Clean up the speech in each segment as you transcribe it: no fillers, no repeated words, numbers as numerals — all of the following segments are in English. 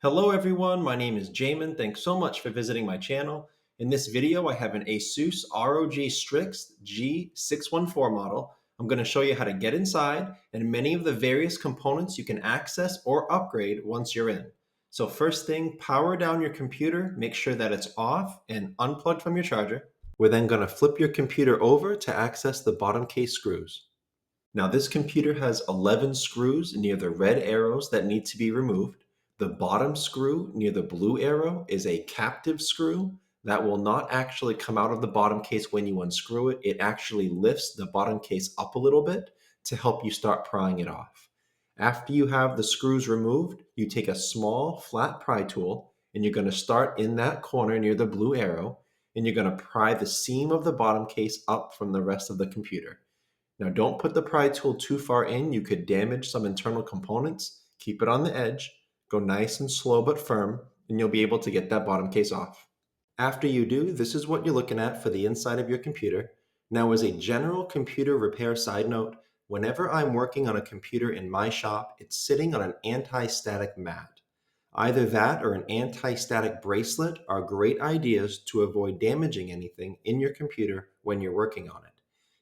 Hello everyone, my name is Jamin. Thanks so much for visiting my channel. In this video, I have an Asus ROG Strix G614 model. I'm going to show you how to get inside and many of the various components you can access or upgrade once you're in. So first thing, power down your computer, make sure that it's off and unplugged from your charger. We're then going to flip your computer over to access the bottom case screws. Now this computer has 11 screws near the red arrows that need to be removed. The bottom screw near the blue arrow is a captive screw that will not actually come out of the bottom case when you unscrew it. It actually lifts the bottom case up a little bit to help you start prying it off. After you have the screws removed, you take a small flat pry tool and you're going to start in that corner near the blue arrow and you're going to pry the seam of the bottom case up from the rest of the computer. Now don't put the pry tool too far in, you could damage some internal components. Keep it on the edge, go nice and slow but firm, and you'll be able to get that bottom case off. After you do, this is what you're looking at for the inside of your computer. Now as a general computer repair side note, whenever I'm working on a computer in my shop, it's sitting on an anti-static mat. Either that or an anti-static bracelet are great ideas to avoid damaging anything in your computer when you're working on it.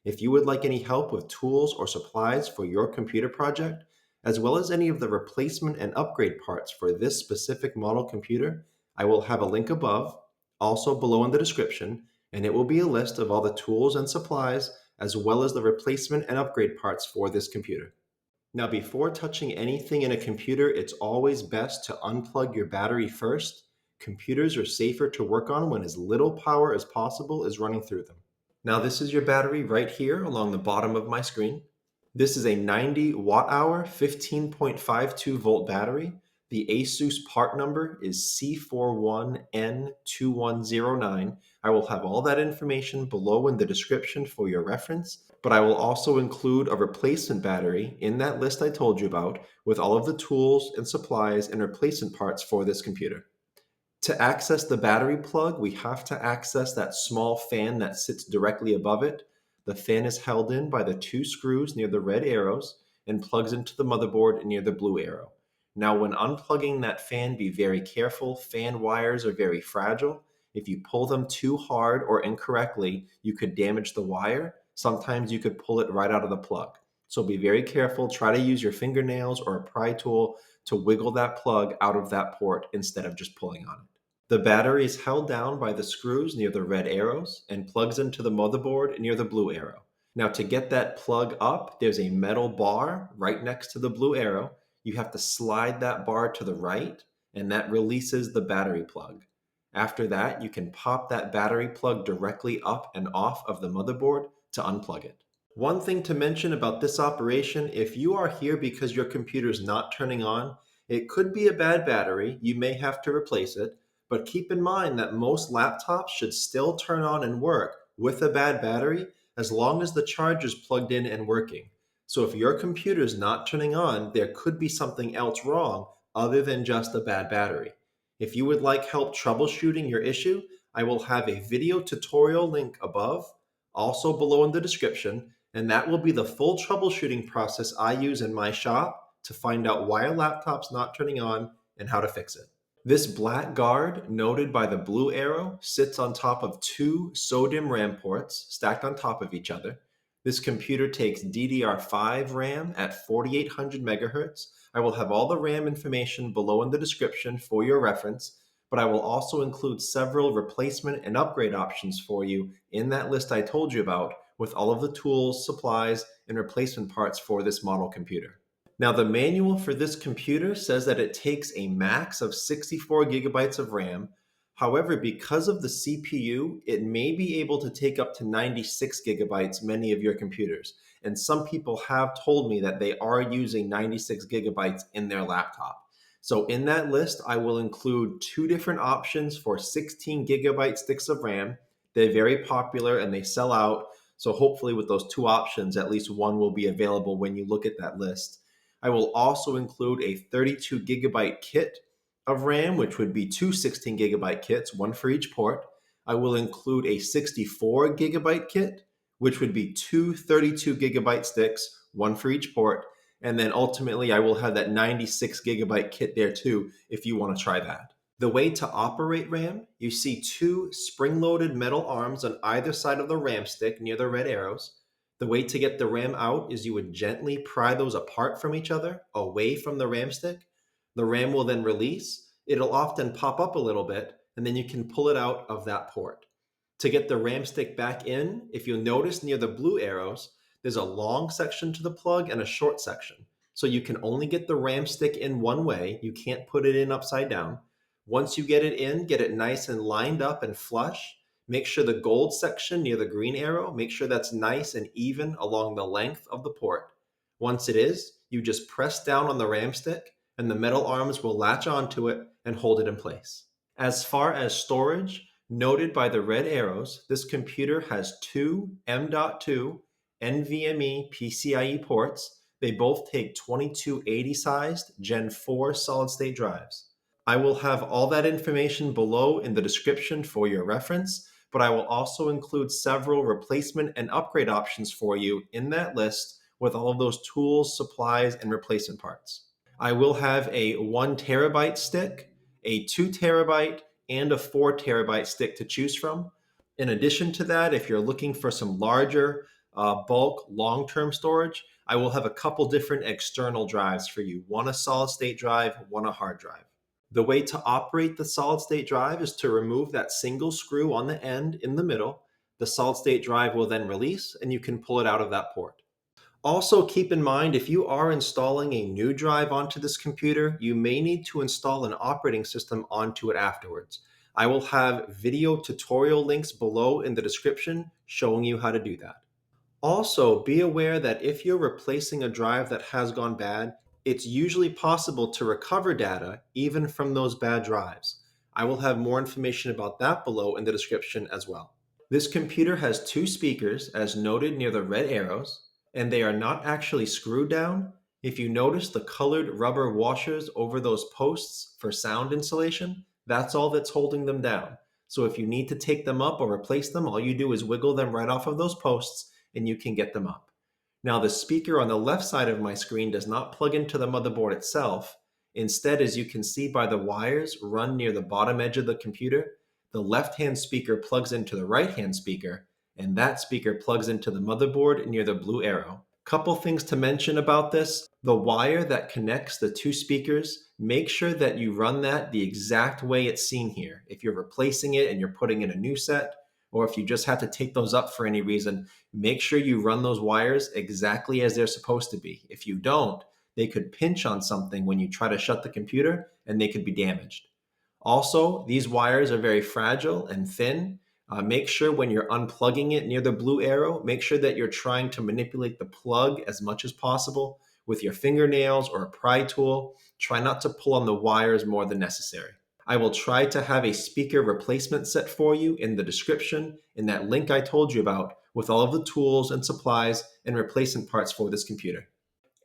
If you would like any help with tools or supplies for your computer project, as well as any of the replacement and upgrade parts for this specific model computer, I will have a link above, also below in the description, and it will be a list of all the tools and supplies, as well as the replacement and upgrade parts for this computer. Now, before touching anything in a computer, it's always best to unplug your battery first. Computers are safer to work on when as little power as possible is running through them. Now this is your battery right here along the bottom of my screen. This is a 90 watt hour, 15.52 volt battery. The Asus part number is C41N2109. I will have all that information below in the description for your reference, but I will also include a replacement battery in that list I told you about with all of the tools and supplies and replacement parts for this computer. To access the battery plug, we have to access that small fan that sits directly above it. The fan is held in by the two screws near the red arrows and plugs into the motherboard near the blue arrow. Now, when unplugging that fan, be very careful. Fan wires are very fragile. If you pull them too hard or incorrectly, you could damage the wire. Sometimes you could pull it right out of the plug. So be very careful. Try to use your fingernails or a pry tool to wiggle that plug out of that port instead of just pulling on it. The battery is held down by the screws near the red arrows and plugs into the motherboard near the blue arrow. Now to get that plug up, there's a metal bar right next to the blue arrow. You have to slide that bar to the right and that releases the battery plug. After that, you can pop that battery plug directly up and off of the motherboard to unplug it. One thing to mention about this operation, if you are here because your computer is not turning on, it could be a bad battery. You may have to replace it. But keep in mind that most laptops should still turn on and work with a bad battery as long as the charger is plugged in and working. So if your computer is not turning on, there could be something else wrong other than just a bad battery. If you would like help troubleshooting your issue, I will have a video tutorial link above, also below in the description, and that will be the full troubleshooting process I use in my shop to find out why a laptop's not turning on and how to fix it. This black guard, noted by the blue arrow, sits on top of two SODIMM RAM ports stacked on top of each other. This computer takes DDR5 RAM at 4800 megahertz. I will have all the RAM information below in the description for your reference, but I will also include several replacement and upgrade options for you in that list I told you about with all of the tools, supplies, and replacement parts for this model computer. Now, the manual for this computer says that it takes a max of 64 gigabytes of RAM. However, because of the CPU, it may be able to take up to 96 gigabytes, many of your computers. And some people have told me that they are using 96 gigabytes in their laptop. So in that list, I will include two different options for 16 gigabyte sticks of RAM. They're very popular and they sell out. So hopefully with those two options, at least one will be available when you look at that list. I will also include a 32 gigabyte kit of RAM, which would be two 16 gigabyte kits, one for each port. I will include a 64 gigabyte kit, which would be two 32 gigabyte sticks, one for each port. And then ultimately, I will have that 96 gigabyte kit there too, if you want to try that. The way to operate RAM, you see two spring-loaded metal arms on either side of the RAM stick near the red arrows. The way to get the RAM out is you would gently pry those apart from each other, away from the RAM stick. The RAM will then release. It'll often pop up a little bit, and then you can pull it out of that port. To get the RAM stick back in, if you'll notice near the blue arrows, there's a long section to the plug and a short section. So you can only get the RAM stick in one way. You can't put it in upside down. Once you get it in, get it nice and lined up and flush. Make sure the gold section near the green arrow, make sure that's nice and even along the length of the port. Once it is, you just press down on the RAM stick and the metal arms will latch onto it and hold it in place. As far as storage, noted by the red arrows, this computer has two M.2 NVMe PCIe ports. They both take 2280 sized Gen 4 solid state drives. I will have all that information below in the description for your reference, but I will also include several replacement and upgrade options for you in that list with all of those tools, supplies, and replacement parts. I will have a 1 terabyte stick, a 2 terabyte, and a 4 terabyte stick to choose from. In addition to that, if you're looking for some larger bulk long-term storage, I will have a couple different external drives for you. One a solid state drive, one a hard drive. The way to operate the solid state drive is to remove that single screw on the end in the middle. The solid state drive will then release and you can pull it out of that port. Also keep in mind, if you are installing a new drive onto this computer, you may need to install an operating system onto it afterwards. I will have video tutorial links below in the description showing you how to do that. Also, be aware that if you're replacing a drive that has gone bad, it's usually possible to recover data even from those bad drives. I will have more information about that below in the description as well. This computer has two speakers as noted near the red arrows, and they are not actually screwed down. If you notice the colored rubber washers over those posts for sound insulation, that's all that's holding them down. So if you need to take them up or replace them, all you do is wiggle them right off of those posts and you can get them up. Now, the speaker on the left side of my screen does not plug into the motherboard itself. Instead, as you can see by the wires run near the bottom edge of the computer, the left-hand speaker plugs into the right-hand speaker, and that speaker plugs into the motherboard near the blue arrow. Couple things to mention about this. The wire that connects the two speakers, make sure that you run that the exact way it's seen here. If you're replacing it and you're putting in a new set, or if you just have to take those up for any reason, make sure you run those wires exactly as they're supposed to be. If you don't, they could pinch on something when you try to shut the computer and they could be damaged. Also, these wires are very fragile and thin. Make sure when you're unplugging it near the blue arrow, make sure that you're trying to manipulate the plug as much as possible with your fingernails or a pry tool. Try not to pull on the wires more than necessary. I will try to have a speaker replacement set for you in the description in that link I told you about with all of the tools and supplies and replacement parts for this computer.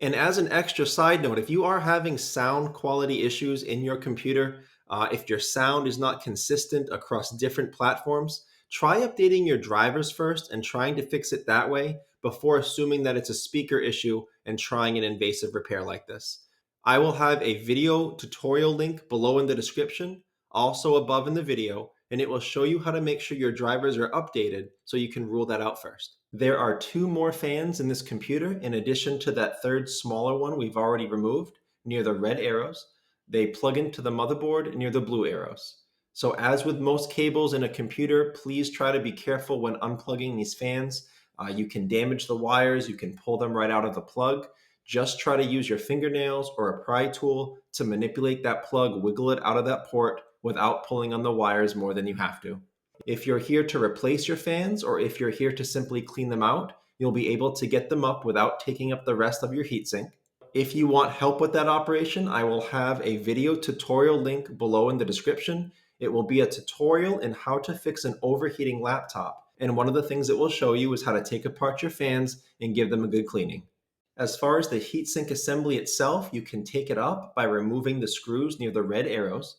And as an extra side note, if you are having sound quality issues in your computer, if your sound is not consistent across different platforms, try updating your drivers first and trying to fix it that way before assuming that it's a speaker issue and trying an invasive repair like this. I will have a video tutorial link below in the description, also above in the video, and it will show you how to make sure your drivers are updated so you can rule that out first. There are two more fans in this computer in addition to that third smaller one we've already removed near the red arrows. They plug into the motherboard near the blue arrows. So as with most cables in a computer, please try to be careful when unplugging these fans. You can damage the wires, you can pull them right out of the plug. Just try to use your fingernails or a pry tool to manipulate that plug, wiggle it out of that port without pulling on the wires more than you have to. If you're here to replace your fans or if you're here to simply clean them out, you'll be able to get them up without taking up the rest of your heatsink. If you want help with that operation, I will have a video tutorial link below in the description. It will be a tutorial in how to fix an overheating laptop. And one of the things it will show you is how to take apart your fans and give them a good cleaning. As far as the heatsink assembly itself, you can take it up by removing the screws near the red arrows.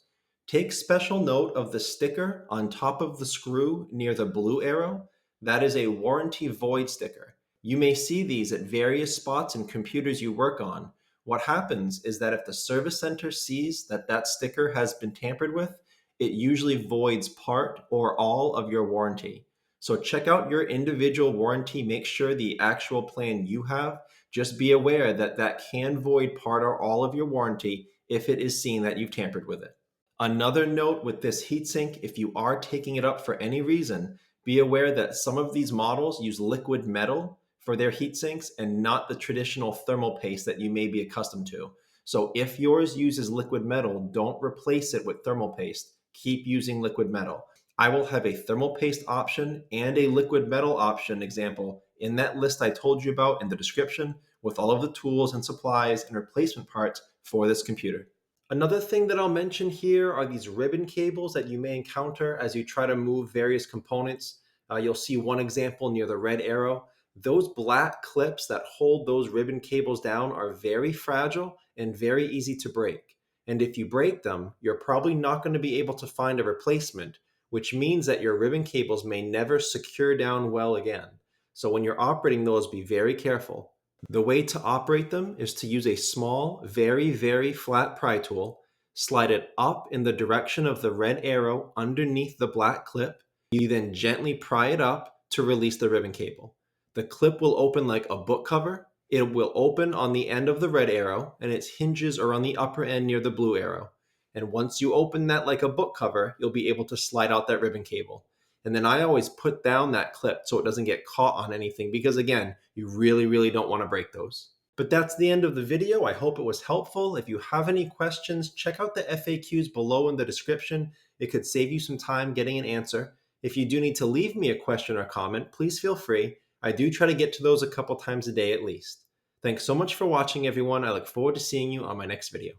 Take special note of the sticker on top of the screw near the blue arrow. That is a warranty void sticker. You may see these at various spots in computers you work on. What happens is that if the service center sees that that sticker has been tampered with, it usually voids part or all of your warranty. So check out your individual warranty, make sure the actual plan you have. Just be aware that that can void part or all of your warranty if it is seen that you've tampered with it. Another note with this heatsink, if you are taking it up for any reason, be aware that some of these models use liquid metal for their heatsinks and not the traditional thermal paste that you may be accustomed to. So if yours uses liquid metal, don't replace it with thermal paste. Keep using liquid metal. I will have a thermal paste option and a liquid metal option example in that list I told you about in the description with all of the tools and supplies and replacement parts for this computer. Another thing that I'll mention here are these ribbon cables that you may encounter as you try to move various components. You'll see one example near the red arrow. Those black clips that hold those ribbon cables down are very fragile and very easy to break. And if you break them, you're probably not going to be able to find a replacement, which means that your ribbon cables may never secure down well again. So when you're operating those, be very careful. The way to operate them is to use a small, very, very flat pry tool, slide it up in the direction of the red arrow underneath the black clip. You then gently pry it up to release the ribbon cable. The clip will open like a book cover. It will open on the end of the red arrow, and its hinges are on the upper end near the blue arrow. And once you open that like a book cover, you'll be able to slide out that ribbon cable. And then I always put down that clip so it doesn't get caught on anything because, again, you really, really don't want to break those. But that's the end of the video. I hope it was helpful. If you have any questions, check out the FAQs below in the description. It could save you some time getting an answer. If you do need to leave me a question or comment, please feel free. I do try to get to those a couple times a day at least. Thanks so much for watching, everyone. I look forward to seeing you on my next video.